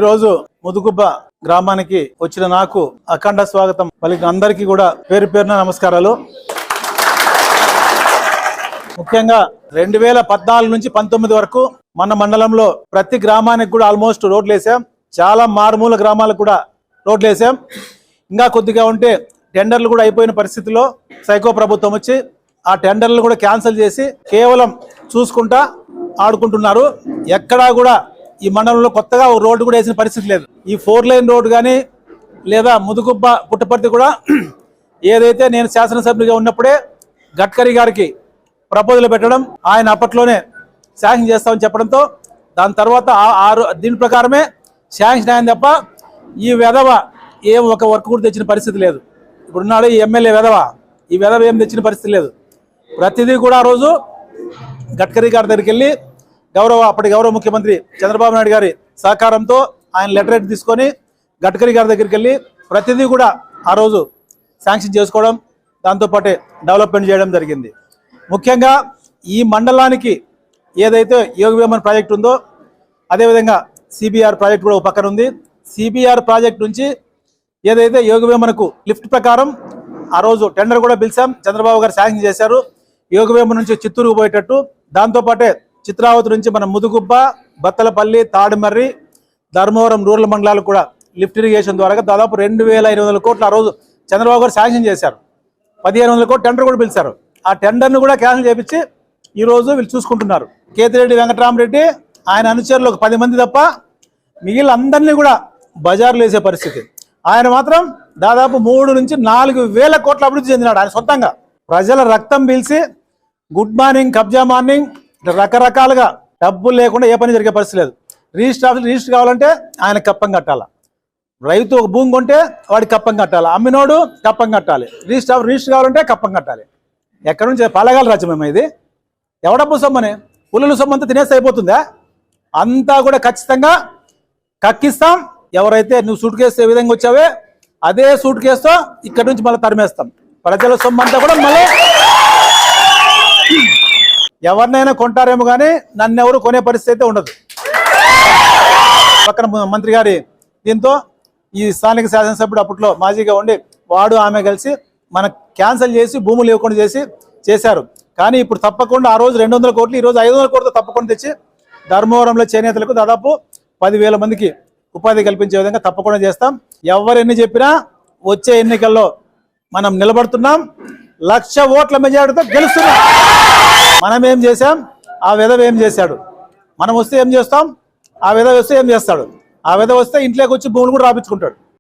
రోజు ముదుగుబ్బ గ్రామానికి వచ్చిన నాకు అఖండ స్వాగతం పలికిన అందరికీ కూడా పేరు పేరున నమస్కారాలు. ముఖ్యంగా 2014 నుంచి 19 వరకు మన మండలంలో ప్రతి గ్రామానికి కూడా ఆల్మోస్ట్ రోడ్లు వేసాం. చాలా మారుమూల గ్రామాలకు కూడా రోడ్లు వేసాం. ఇంకా కొద్దిగా ఉంటే టెండర్లు కూడా అయిపోయిన పరిస్థితిలో సైకో ప్రభుత్వం వచ్చి ఆ టెండర్లు కూడా క్యాన్సిల్ చేసి కేవలం చూసుకుంటా ఆడుకుంటున్నారు. ఎక్కడా కూడా ఈ మండలంలో కొత్తగా ఒక రోడ్డు కూడా వేసిన పరిస్థితి లేదు. ఈ 4 లైన్ రోడ్డు కానీ లేదా ముదుగుబ్బ పుట్టపర్తి కూడా ఏదైతే నేను శాసనసభ్యుడిగా ఉన్నప్పుడే గడ్కరీ గారికి ప్రపోజల్ పెట్టడం, ఆయన అప్పట్లోనే శాంక్షన్ చేస్తామని చెప్పడంతో దాని తర్వాత దీని ప్రకారమే శాంక్షన్ అయింది తప్ప ఈ వెధవ ఏం ఒక వర్క్ కూడా తెచ్చిన పరిస్థితి లేదు. ఇప్పుడున్నాడు ఈ ఎమ్మెల్యే వెధవ, ఈ వెధవ ఏం తెచ్చిన పరిస్థితి లేదు. ప్రతిదీ కూడా ఆ రోజు గడ్కరీ గారి దగ్గరికి వెళ్ళి అప్పటి గౌరవ ముఖ్యమంత్రి చంద్రబాబు నాయుడు గారి సహకారంతో ఆయన లెటర్ తీసుకొని గడ్కరీ గారి దగ్గరికి వెళ్ళి ప్రతిదీ కూడా ఆ రోజు శాంక్షన్ చేసుకోవడం, దాంతోపాటే డెవలప్మెంట్ చేయడం జరిగింది. ముఖ్యంగా ఈ మండలానికి ఏదైతే యోగ వేమన్ ప్రాజెక్ట్ ఉందో అదేవిధంగా సిబిఆర్ ప్రాజెక్ట్ కూడా ఒక పక్కన ఉంది. సిబిఆర్ ప్రాజెక్ట్ నుంచి ఏదైతే యోగ వేమన్కు లిఫ్ట్ ప్రకారం ఆ రోజు టెండర్ కూడా పిలిచాం, చంద్రబాబు గారు శాంక్షన్ చేశారు. యోగ వేమన్ నుంచి చిత్తూరుకు పోయేటట్టు, దాంతోపాటే చిత్రావతి నుంచి మన ముదుగుబ్బ, బత్తలపల్లి, తాడిమర్రి, ధర్మవరం రూరల్ మండలాలకు కూడా లిఫ్ట్ ఇరిగేషన్ ద్వారా దాదాపు 2500 కోట్లు ఆ రోజు చంద్రబాబు గారు శాంక్షన్ చేశారు. 1500 కోట్లు టెండర్ కూడా పిలిచారు. ఆ టెండర్ను కూడా క్యాన్సిల్ చేపించి ఈరోజు వీళ్ళు చూసుకుంటున్నారు. కేతిరెడ్డి వెంకటరామరెడ్డి ఆయన అనుచరులు ఒక 10 మంది తప్ప మిగిలిన అందరినీ కూడా బజార్లు వేసే పరిస్థితి. ఆయన మాత్రం దాదాపు 3 నుంచి 4,000 కోట్ల అభివృద్ధి చెందినాడు. ఆయన సొంతంగా ప్రజల రక్తం పీల్చి గుడ్ మార్నింగ్, కబ్జా మార్నింగ్, రకరకాలుగా డబ్బులు లేకుండా ఏ పని జరిగే పరిస్థితి లేదు. రిజిస్టర్ కావాలంటే ఆయన కప్పం కట్టాలా, రైతు ఒక భూమి కొంటే వాడికి కప్పం కట్టాలి, అమ్మినోడు కప్పం కట్టాలి, రిజిస్టర్ కావాలంటే కప్పం కట్టాలి. ఎక్కడి నుంచి పాలగాల రాజ్యమేమో ఇది? ఎవడబ్బు సొమ్మని పుల్లలు సొమ్మంతా తినేస్తే అయిపోతుందా? అంతా కూడా ఖచ్చితంగా కక్కిస్తాం. ఎవరైతే నువ్వు సూట్ కేసు ఏ విధంగా వచ్చావే అదే సూట్ కేసుతో ఇక్కడి నుంచి మళ్ళీ తరిమేస్తాం. ప్రజల సొమ్మంతా కూడా మళ్ళీ ఎవరినైనా కొంటారేమో కానీ నన్ను ఎవరు కొనే పరిస్థితి అయితే ఉండదు. పక్కన మంత్రి గారి దీంతో ఈ స్థానిక శాసనసభ్యుడు అప్పట్లో మాజీగా ఉండి వాడు ఆమె కలిసి మనకు క్యాన్సిల్ చేసి భూములు ఇవ్వకుండా చేశారు. కానీ ఇప్పుడు తప్పకుండా ఆ రోజు 200 కోట్లు, ఈ రోజు 500 కోట్లు తప్పకుండా తెచ్చి ధర్మవరంలో చేనేతలకు దాదాపు 10,000 మందికి ఉపాధి కల్పించే విధంగా తప్పకుండా చేస్తాం. ఎవరు ఎన్ని చెప్పినా వచ్చే ఎన్నికల్లో మనం నిలబడుతున్నాం. 1,00,000 ఓట్ల మెజారిటీతో గెలుస్తున్నాం. మనం ఏం చేశాం, ఆ విధవ ఏం చేశాడు. మనం వస్తే ఏం చేస్తాం, ఆ విధవ వస్తే ఏం చేస్తాడు. ఆ విధవ వస్తే ఇంట్లోకి వచ్చి భూములు కూడా రాపించుకుంటాడు.